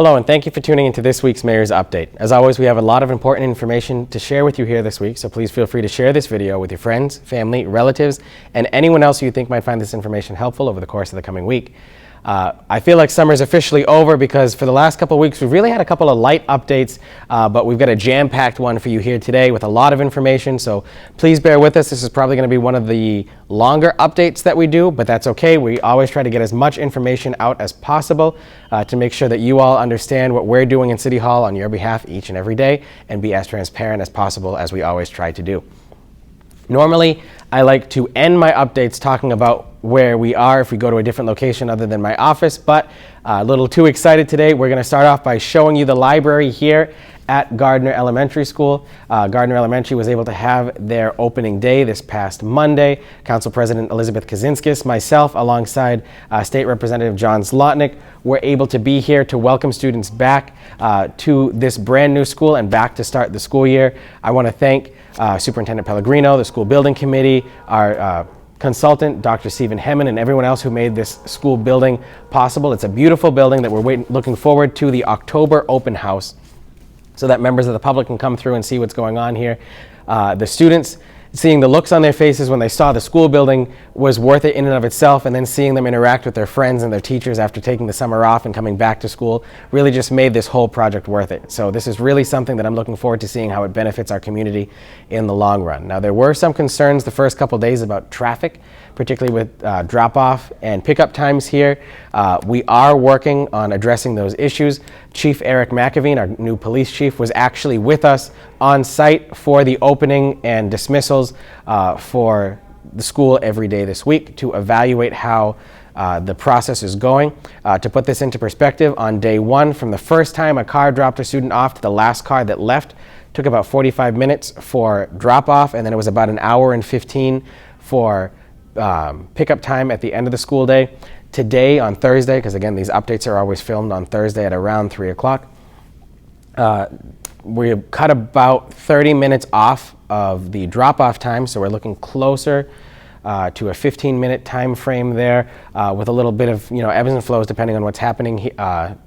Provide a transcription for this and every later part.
Hello, and thank you for tuning into this week's Mayor's Update. As always, we have a lot of important information to share with you here this week, so please feel free to share this video with your friends, family, relatives, and anyone else who you think might find this information helpful over the course of the coming week. I feel like summer's officially over because for the last couple of weeks we've really had a couple of light updates, but we've got a jam-packed one for you here today with a lot of information, so please bear with us. This is probably going to be one of the longer updates that we do, but that's okay. We always try to get as much information out as possible to make sure that you all understand what we're doing in City Hall on your behalf each and every day and be as transparent as possible as we always try to do. Normally, I like to end my updates talking about where we are if we go to a different location other than my office, but a little too excited today. We're going to start off by showing you the library here at Gardner Elementary School. Gardner Elementary was able to have their opening day this past Monday. Council President Elizabeth Kaczynskis, myself, alongside State Representative John Zlotnick, were able to be here to welcome students back to this brand new school and back to start the school year. I want to thank Superintendent Pellegrino, the school building committee, our consultant, Dr. Stephen Hemman, and everyone else who made this school building possible. It's a beautiful building that we're looking forward to the October open house so that members of the public can come through and see what's going on here. The students, seeing the looks on their faces when they saw the school building was worth it in and of itself, and then seeing them interact with their friends and their teachers after taking the summer off and coming back to school really just made this whole project worth it. So this is really something that I'm looking forward to seeing how it benefits our community in the long run. Now, there were some concerns the first couple days about traffic, particularly with drop-off and pickup times here. We are working on addressing those issues. Chief Eric McAveen, our new police chief, was actually with us on site for the opening and dismissals for the school every day this week to evaluate how the process is going. To put this into perspective, on day one, from the first time a car dropped a student off to the last car that left, took about 45 minutes for drop-off, and then it was about an hour and 15 for pickup time at the end of the school day. Today, on Thursday, because again, these updates are always filmed on Thursday at around 3 o'clock, we cut about 30 minutes off of the drop-off time, so we're looking closer to a 15-minute time frame there with a little bit of ebbs and flows depending on what's happening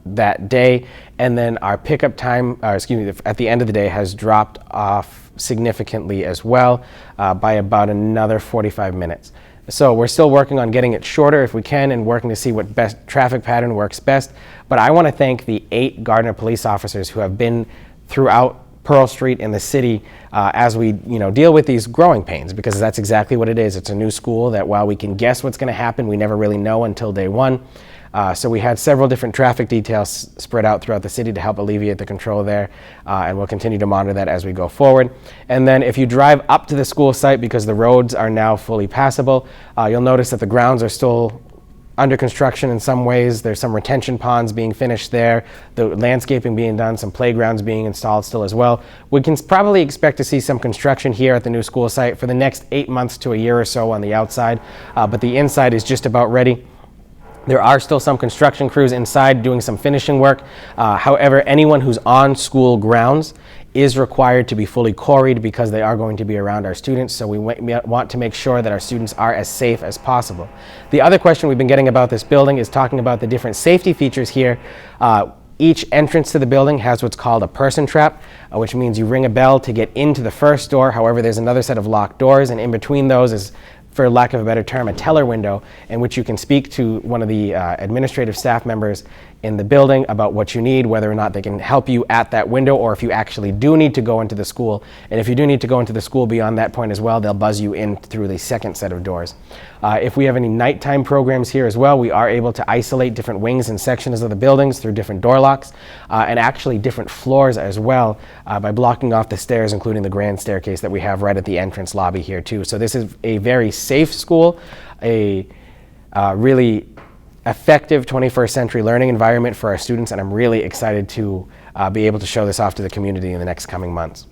that day. And then our pickup time, at the end of the day, has dropped off significantly as well by about another 45 minutes. So we're still working on getting it shorter if we can and working to see what best traffic pattern works best. But I want to thank the 8 Gardner police officers who have been throughout Pearl Street in the city as we deal with these growing pains, because that's exactly what it is. It's a new school that while we can guess what's going to happen, we never really know until day one. So we had several different traffic details spread out throughout the city to help alleviate the control there, and we'll continue to monitor that as we go forward. And then if you drive up to the school site, because the roads are now fully passable, you'll notice that the grounds are still under construction in some ways. There's some retention ponds being finished there, the landscaping being done, some playgrounds being installed still as well. We can probably expect to see some construction here at the new school site for the next 8 months to a year or so on the outside, but the inside is just about ready. There are still some construction crews inside doing some finishing work. However, anyone who's on school grounds is required to be fully quarried because they are going to be around our students, so we want to make sure that our students are as safe as possible. The other question we've been getting about this building is talking about the different safety features here. Each entrance to the building has what's called a person trap, which means you ring a bell to get into the first door. However, there's another set of locked doors, and in between those is, for lack of a better term, a teller window in which you can speak to one of the administrative staff members in the building about what you need, whether or not they can help you at that window, or if you actually do need to go into the school. And if you do need to go into the school beyond that point as well, they'll buzz you in through the second set of doors. If we have any nighttime programs here as well, we are able to isolate different wings and sections of the buildings through different door locks and actually different floors as well by blocking off the stairs, including the grand staircase that we have right at the entrance lobby here too. So this is a very safe school, a really effective 21st century learning environment for our students, and I'm really excited to be able to show this off to the community in the next coming months.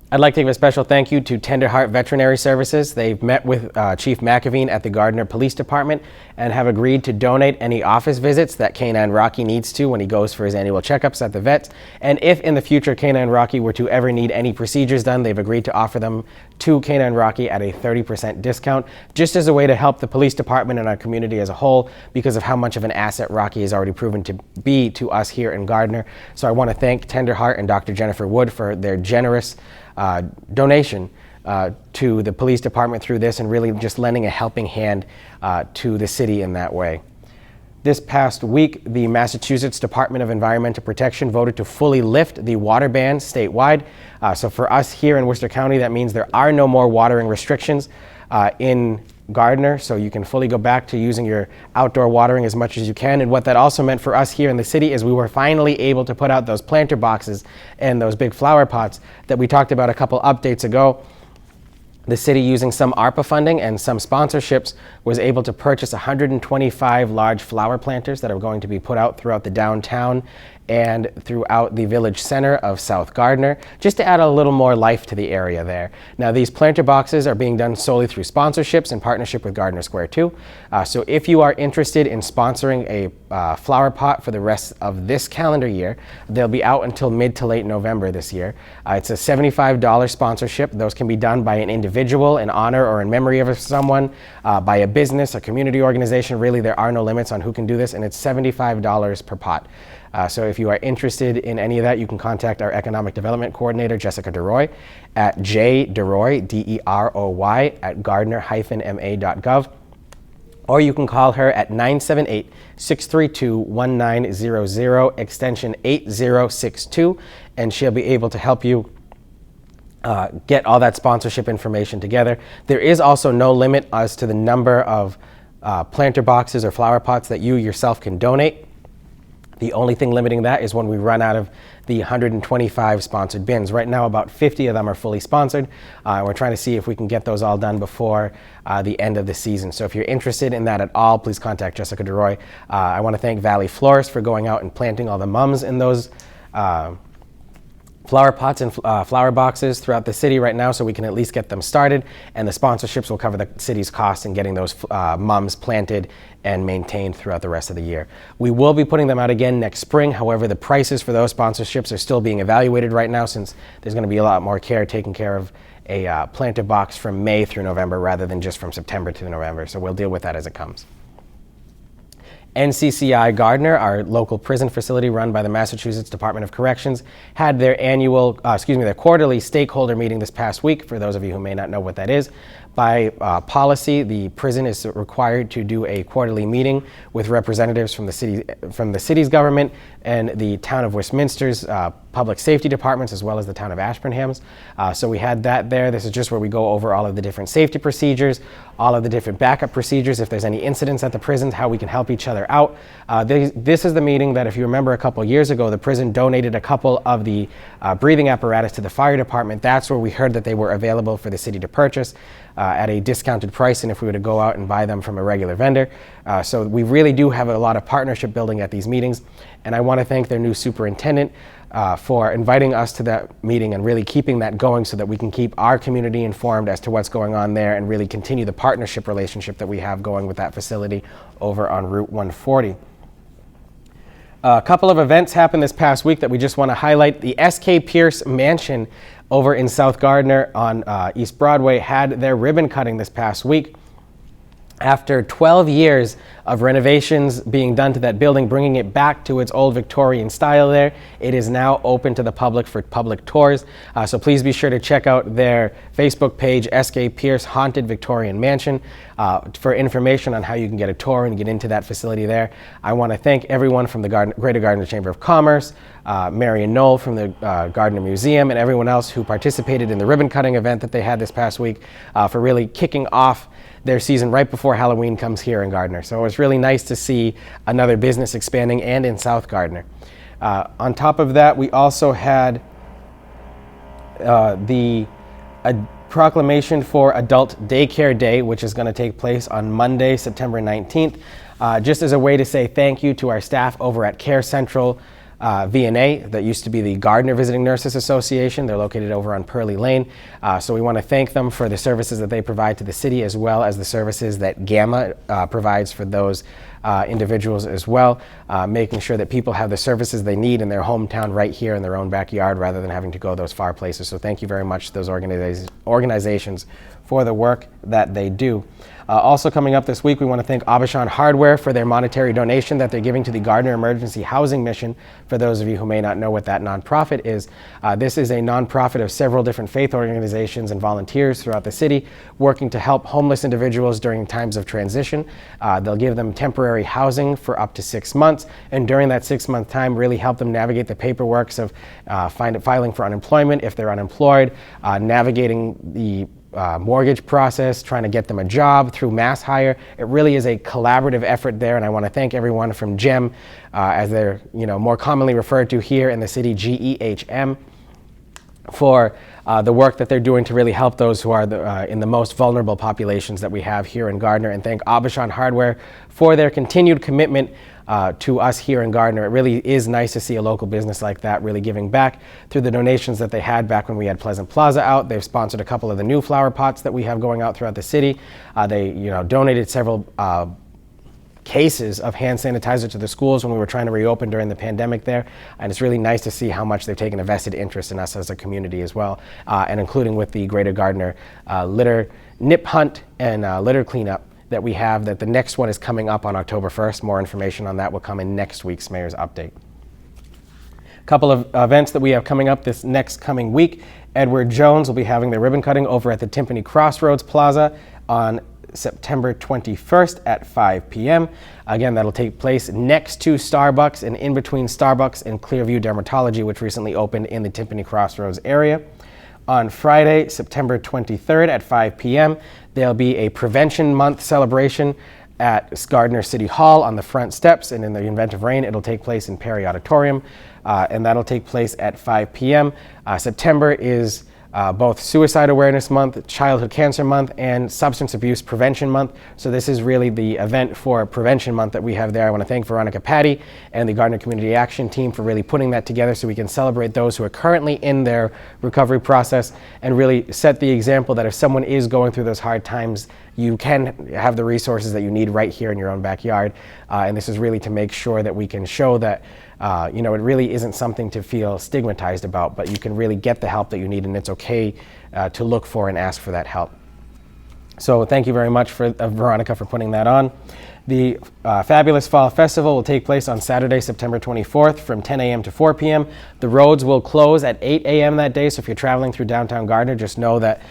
I'd like to give a special thank you to Tender Heart Veterinary Services. They've met with Chief McAveen at the Gardner Police Department and have agreed to donate any office visits that Canine Rocky needs to when he goes for his annual checkups at the vets. And if in the future Canine Rocky were to ever need any procedures done, they've agreed to offer them to Canine Rocky at a 30% discount, just as a way to help the police department and our community as a whole because of how much of an asset Rocky has already proven to be to us here in Gardner. So I want to thank Tender Heart and Dr. Jennifer Wood for their generous donation to the police department through this, and really just lending a helping hand to the city in that way. This past week, the Massachusetts Department of Environmental Protection voted to fully lift the water ban statewide. So for us here in Worcester County, that means there are no more watering restrictions in Gardner, so you can fully go back to using your outdoor watering as much as you can. And what that also meant for us here in the city is we were finally able to put out those planter boxes and those big flower pots that we talked about a couple updates ago. The city, using some ARPA funding and some sponsorships, was able to purchase 125 large flower planters that are going to be put out throughout the downtown and throughout the village center of South Gardner, just to add a little more life to the area there. Now, these planter boxes are being done solely through sponsorships in partnership with Gardner Square 2. So if you are interested in sponsoring a flower pot for the rest of this calendar year, they'll be out until mid to late November this year. It's a $75 sponsorship. Those can be done by an individual in honor or in memory of someone, by a business, a community organization. Really, there are no limits on who can do this, and it's $75 per pot. So if you are interested in any of that, you can contact our Economic Development Coordinator, Jessica DeRoy, at jderoy, D-E-R-O-Y, at gardner-ma.gov. Or you can call her at 978-632-1900, extension 8062, and she'll be able to help you get all that sponsorship information together. There is also no limit as to the number of planter boxes or flower pots that you yourself can donate. The only thing limiting that is when we run out of the 125 sponsored bins. Right now, about 50 of them are fully sponsored. We're trying to see if we can get those all done before the end of the season. So if you're interested in that at all, please contact Jessica DeRoy. I want to thank Valley Florist for going out and planting all the mums in those flower pots and flower boxes throughout the city right now, so we can at least get them started, and the sponsorships will cover the city's costs in getting those mums planted and maintained throughout the rest of the year. We will be putting them out again next spring. However, the prices for those sponsorships are still being evaluated right now, since there's going to be a lot more care taken care of a planter box from May through November rather than just from September to November. So we'll deal with that as it comes. NCCI Gardner, our local prison facility run by the Massachusetts Department of Corrections, had their their quarterly stakeholder meeting this past week. For those of you who may not know what that is, by policy, the prison is required to do a quarterly meeting with representatives from the city's government and the town of Westminster's public safety departments, as well as the town of Ashburnham's. So we had that there. This is just where we go over all of the different safety procedures, all of the different backup procedures, if there's any incidents at the prisons, how we can help each other out. This is the meeting that, if you remember a couple years ago, the prison donated a couple of the breathing apparatus to the fire department. That's where we heard that they were available for the city to purchase at a discounted price, and if we were to go out and buy them from a regular vendor. So we really do have a lot of partnership building at these meetings, and I want to thank their new superintendent for inviting us to that meeting and really keeping that going so that we can keep our community informed as to what's going on there and really continue the partnership relationship that we have going with that facility over on Route 140. A couple of events happened this past week that we just want to highlight. The S.K. Pierce Mansion over in South Gardner on East Broadway had their ribbon cutting this past week. After 12 years of renovations being done to that building, bringing it back to its old Victorian style there, it is now open to the public for public tours. So please be sure to check out their Facebook page, S.K. Pierce Haunted Victorian Mansion, for information on how you can get a tour and get into that facility there. I want to thank everyone from the Greater Gardner Chamber of Commerce, Marion Knoll from the Gardner Museum, and everyone else who participated in the ribbon cutting event that they had this past week for really kicking off their season right before Halloween comes here in Gardner. So it was really nice to see another business expanding, and in South Gardner. On top of that, we also had the proclamation for Adult Daycare Day, which is going to take place on Monday, September 19th, just as a way to say thank you to our staff over at Care Central VNA, that used to be the Gardner Visiting Nurses Association. They're located over on Pearly Lane. So we want to thank them for the services that they provide to the city, as well as the services that Gamma provides for those individuals as well, making sure that people have the services they need in their hometown right here in their own backyard rather than having to go those far places. So thank you very much to those organizations for the work that they do. Also coming up this week, we want to thank Abishan Hardware for their monetary donation that they're giving to the Gardner Emergency Housing Mission. For those of you who may not know what that nonprofit is, this is a nonprofit of several different faith organizations and volunteers throughout the city working to help homeless individuals during times of transition. They'll give them temporary housing for up to 6 months, and during that 6-month time really help them navigate the paperwork of filing for unemployment if they're unemployed, navigating the mortgage process, trying to get them a job through mass hire. It really is a collaborative effort there, and I want to thank everyone from GEM, as they're more commonly referred to here in the city, GEHM, for the work that they're doing to really help those who are in the most vulnerable populations that we have here in Gardner, and thank Abishan Hardware for their continued commitment to us here in Gardner. It really is nice to see a local business like that really giving back through the donations that they had back when we had Pleasant Plaza out. They've sponsored a couple of the new flower pots that we have going out throughout the city. They donated several cases of hand sanitizer to the schools when we were trying to reopen during the pandemic there, and it's really nice to see how much they've taken a vested interest in us as a community as well, and including with the Greater Gardner litter nip hunt and litter cleanup that we have, that the next one is coming up on October 1st. More information on that will come in next week's Mayor's Update. A couple of events that we have coming up this next coming week. Edward Jones will be having their ribbon cutting over at the Timpani Crossroads Plaza on September 21st at 5 p.m. Again, that'll take place next to Starbucks and in between Starbucks and Clearview Dermatology, which recently opened in the Timpani Crossroads area. On Friday, September 23rd at 5 p.m., there'll be a Prevention Month celebration at Gardner City Hall on the front steps, and in the event of rain, it'll take place in Perry Auditorium, and that'll take place at 5 p.m. September is both Suicide Awareness Month, Childhood Cancer Month, and Substance Abuse Prevention Month. So this is really the event for Prevention Month that we have there. I want to thank Veronica Patty and the Gardner Community Action Team for really putting that together so we can celebrate those who are currently in their recovery process and really set the example that if someone is going through those hard times, you can have the resources that you need right here in your own backyard. And this is really to make sure that we can show that it really isn't something to feel stigmatized about, but you can really get the help that you need, and it's okay to look for and ask for that help. So thank you very much for Veronica for putting that on. The Fabulous Fall Festival will take place on Saturday, September 24th from 10 a.m. to 4 p.m. The roads will close at 8 a.m. that day, so if you're traveling through downtown Gardner, just know that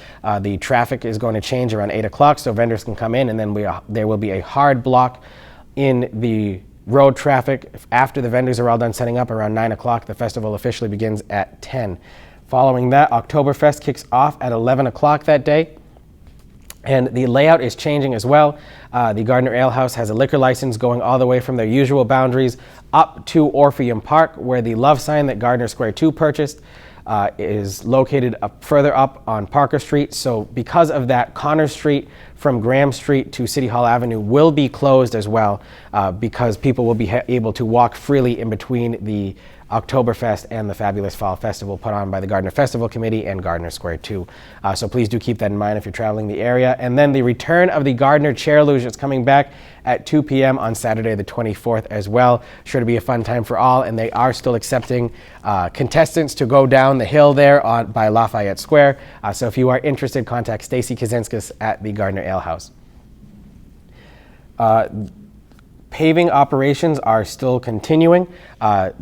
the traffic is going to change around 8 o'clock so vendors can come in, and then there will be a hard block in the road traffic after the vendors are all done setting up around 9 o'clock. The festival officially begins at 10. Following that, Oktoberfest kicks off at 11 o'clock that day. And the layout is changing as well. The Gardner Ale House has a liquor license going all the way from their usual boundaries up to Orpheum Park, where the love sign that Gardner Square 2 purchased is located further up on Parker Street. So because of that, Connor Street from Graham Street to City Hall Avenue will be closed as well, because people will be able to walk freely in between the Oktoberfest and the Fabulous Fall Festival put on by the Gardner Festival Committee and Gardner Square 2. So please do keep that in mind if you're traveling the area. And then the return of the Gardner Chair Luge is coming back at 2 p.m. on Saturday the 24th as well. Sure to be a fun time for all, and they are still accepting contestants to go down the hill there by Lafayette Square. So if you are interested, contact Stacy Kazinskis at the Gardner Ale House. Paving operations are still continuing.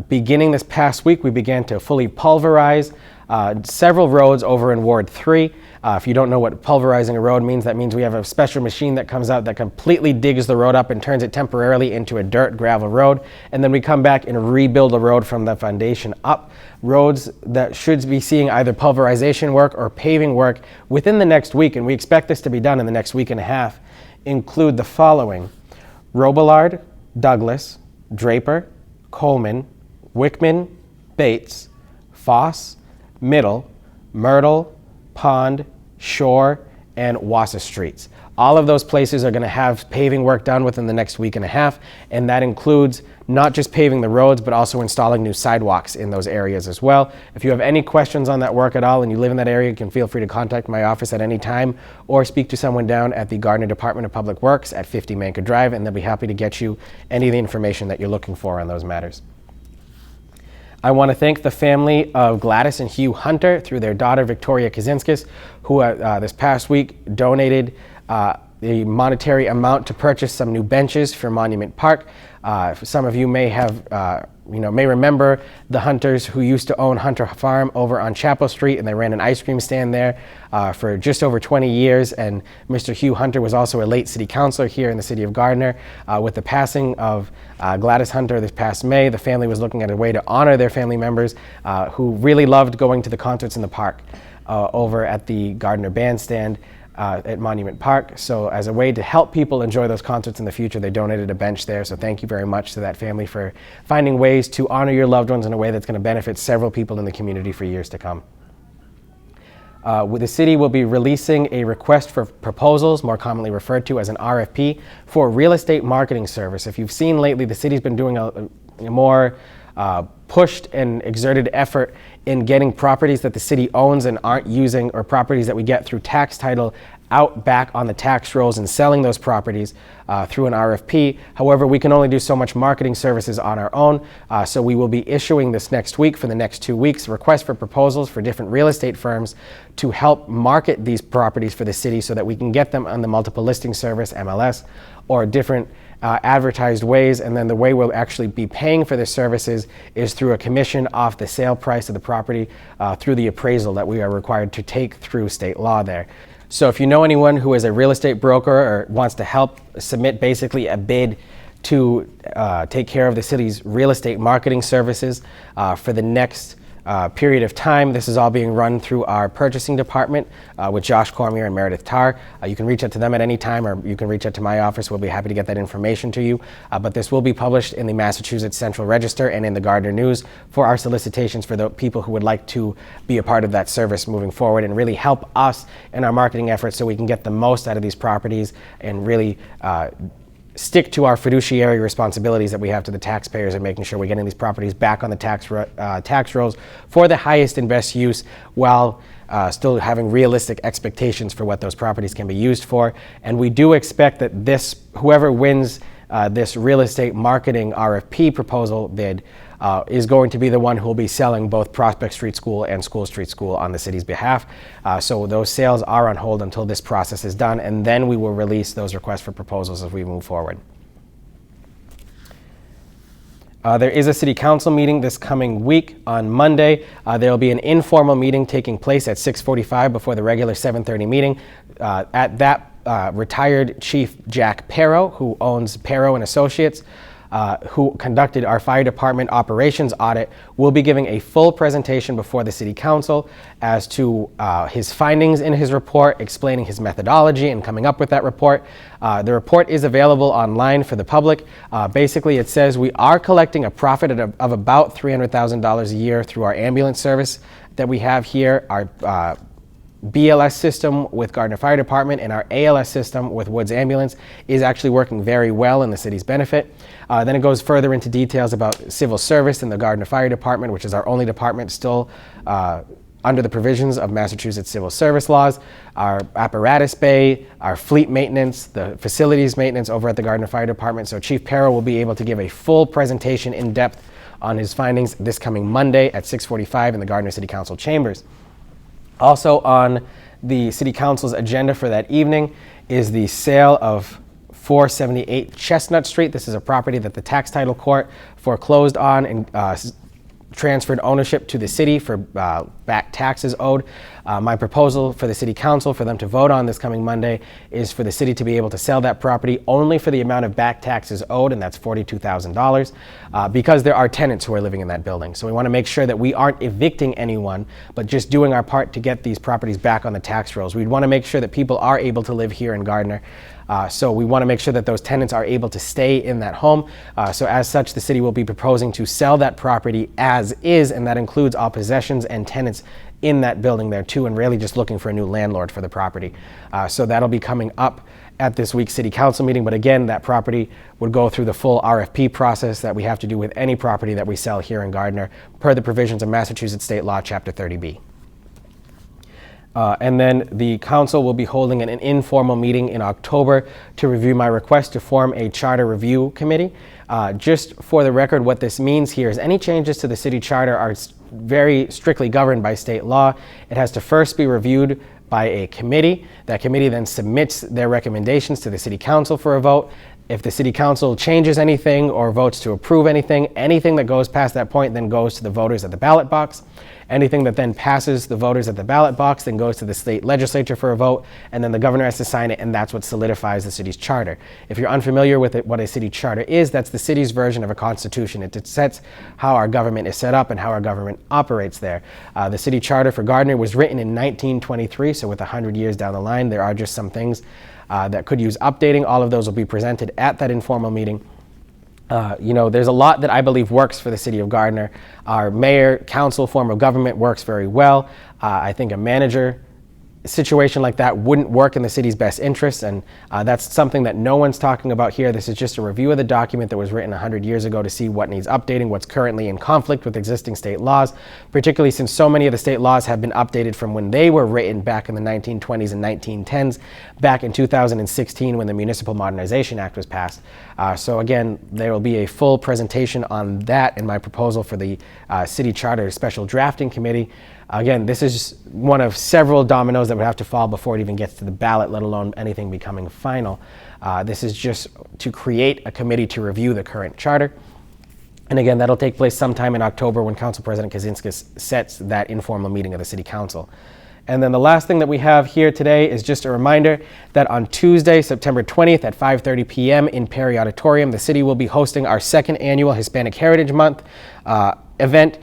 Beginning this past week, we began to fully pulverize several roads over in Ward 3. If you don't know what pulverizing a road means, that means we have a special machine that comes out that completely digs the road up and turns it temporarily into a dirt gravel road. And then we come back and rebuild the road from the foundation up. Roads that should be seeing either pulverization work or paving work within the next week, and we expect this to be done in the next week and a half, include the following: Robillard, Douglas, Draper, Coleman, Wickman, Bates, Foss, Middle, Myrtle, Pond, Shore, and Wassa Streets. All of those places are going to have paving work done within the next week and a half, and that includes not just paving the roads, but also installing new sidewalks in those areas as well. If you have any questions on that work at all and you live in that area, you can feel free to contact my office at any time or speak to someone down at the Gardner Department of Public Works at 50 Manka Drive, and they'll be happy to get you any of the information that you're looking for on those matters. I want to thank the family of Gladys and Hugh Hunter through their daughter Victoria Kazinskis, who this past week donated the monetary amount to purchase some new benches for Monument Park. Some of you may have, may remember the Hunters who used to own Hunter Farm over on Chapel Street, and they ran an ice cream stand there for just over 20 years. And Mr. Hugh Hunter was also a late city councilor here in the city of Gardner. With the passing of Gladys Hunter this past May, the family was looking at a way to honor their family members who really loved going to the concerts in the park over at the Gardner Bandstand at Monument Park. So as a way to help people enjoy those concerts in the future, they donated a bench there. So thank you very much to that family for finding ways to honor your loved ones in a way that's going to benefit several people in the community for years to come. The city will be releasing a request for proposals, more commonly referred to as an RFP, for real estate marketing service. If you've seen lately, the city's been doing a more pushed and exerted effort in getting properties that the city owns and aren't using, or properties that we get through tax title, out back on the tax rolls and selling those properties through an RFP. However, we can only do so much marketing services on our own, so we will be issuing this next week, for the next 2 weeks, requests for proposals for different real estate firms to help market these properties for the city so that we can get them on the multiple listing service, MLS, or different advertised ways. And then the way we'll actually be paying for the services is through a commission off the sale price of the property through the appraisal that we are required to take through state law there. So if you know anyone who is a real estate broker or wants to help submit basically a bid to take care of the city's real estate marketing services for the next period of time, this is all being run through our purchasing department with Josh Cormier and Meredith Tarr. You can reach out to them at any time, or you can reach out to my office. We'll be happy to get that information to you. But this will be published in the Massachusetts Central Register and in the Gardner News for our solicitations for the people who would like to be a part of that service moving forward and really help us in our marketing efforts so we can get the most out of these properties and really stick to our fiduciary responsibilities that we have to the taxpayers and making sure we're getting these properties back on the tax rolls for the highest and best use, while still having realistic expectations for what those properties can be used for. And we do expect that whoever wins this real estate marketing RFP proposal bid is going to be the one who will be selling both Prospect Street School and School Street School on the city's behalf. So those sales are on hold until this process is done, and then we will release those requests for proposals as we move forward. There is a city council meeting this coming week on Monday. There will be an informal meeting taking place at 6:45 before the regular 7:30 meeting. At that, retired Chief Jack Perro, who owns Perro and Associates, who conducted our fire department operations audit, will be giving a full presentation before the city council as to his findings in his report, explaining his methodology and coming up with that report. The report is available online for the public. Basically, it says we are collecting a profit of about $300,000 a year through our ambulance service that we have here, our BLS system with Gardner Fire Department, and our ALS system with Woods Ambulance is actually working very well in the city's benefit. Then it goes further into details about civil service in the Gardner Fire Department, which is our only department still under the provisions of Massachusetts civil service laws, our apparatus bay, our fleet maintenance, the facilities maintenance over at the Gardner Fire Department. So Chief Perro will be able to give a full presentation in depth on his findings this coming Monday at 6:45 in the Gardner City Council chambers. Also on the City Council's agenda for that evening is the sale of 478 Chestnut Street. This is a property that the tax title court foreclosed on and transferred ownership to the city for back taxes owed. My proposal for the City Council for them to vote on this coming Monday is for the city to be able to sell that property only for the amount of back taxes owed, and that's $42,000, because there are tenants who are living in that building. So we want to make sure that we aren't evicting anyone, but just doing our part to get these properties back on the tax rolls. We'd want to make sure that people are able to live here in Gardner. So we want to make sure that those tenants are able to stay in that home. So as such, the city will be proposing to sell that property as is, and that includes all possessions and tenants in that building there too, and really just looking for a new landlord for the property. So that'll be coming up at this week's City Council meeting. But again, that property would go through the full RFP process that we have to do with any property that we sell here in Gardner, per the provisions of Massachusetts State Law, Chapter 30B. And then the council will be holding an informal meeting in October to review my request to form a charter review committee. Just for the record, what this means here is any changes to the city charter are very strictly governed by state law. It has to first be reviewed by a committee. That committee then submits their recommendations to the city council for a vote. If the city council changes anything or votes to approve anything that goes past that point then goes to the voters at the ballot box. Anything that then passes the voters at the ballot box then goes to the state legislature for a vote, and then the governor has to sign it, and that's what solidifies the city's charter. If you're unfamiliar with what a city charter is, that's the city's version of a constitution. It sets how our government is set up and how our government operates there. The city charter for Gardner was written in 1923, so with 100 years down the line, there are just some things that could use updating. All of those will be presented at that informal meeting. There's a lot that I believe works for the city of Gardner. Our mayor, council form of government works very well. I think a manager situation like that wouldn't work in the city's best interests, and that's something that no one's talking about here. This is just a review of the document that was written 100 years ago to see what needs updating, what's currently in conflict with existing state laws, particularly since so many of the state laws have been updated from when they were written back in the 1920s and 1910s, back in 2016 when the Municipal Modernization Act was passed. So again, there will be a full presentation on that in my proposal for the City Charter Special Drafting Committee. Again, this is one of several dominoes that would have to fall before it even gets to the ballot, let alone anything becoming final. This is just to create a committee to review the current charter. And again, that'll take place sometime in October when Council President Kaczynskis sets that informal meeting of the City Council. And then the last thing that we have here today is just a reminder that on Tuesday, September 20th at 5:30 p.m. in Perry Auditorium, the city will be hosting our second annual Hispanic Heritage Month event.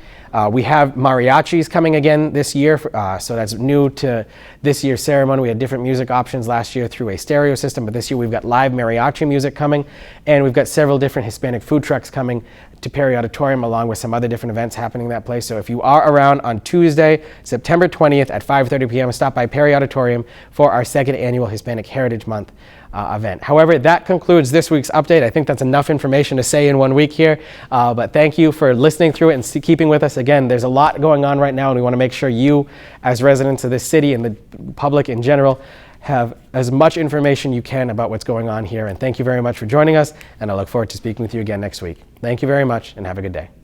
We have mariachis coming again this year, so that's new to this year's ceremony. We had different music options last year through a stereo system, but this year we've got live mariachi music coming, and we've got several different Hispanic food trucks coming to Perry Auditorium, along with some other different events happening in that place. So if you are around on Tuesday, September 20th at 5:30 p.m., stop by Perry Auditorium for our second annual Hispanic Heritage Month event. However, that concludes this week's update. I think that's enough information to say in 1 week here, but thank you for listening through it and keeping with us. Again, there's a lot going on right now, and we want to make sure you, as residents of this city and the public in general, have as much information you can about what's going on here. And thank you very much for joining us, and I look forward to speaking with you again next week. Thank you very much, and have a good day.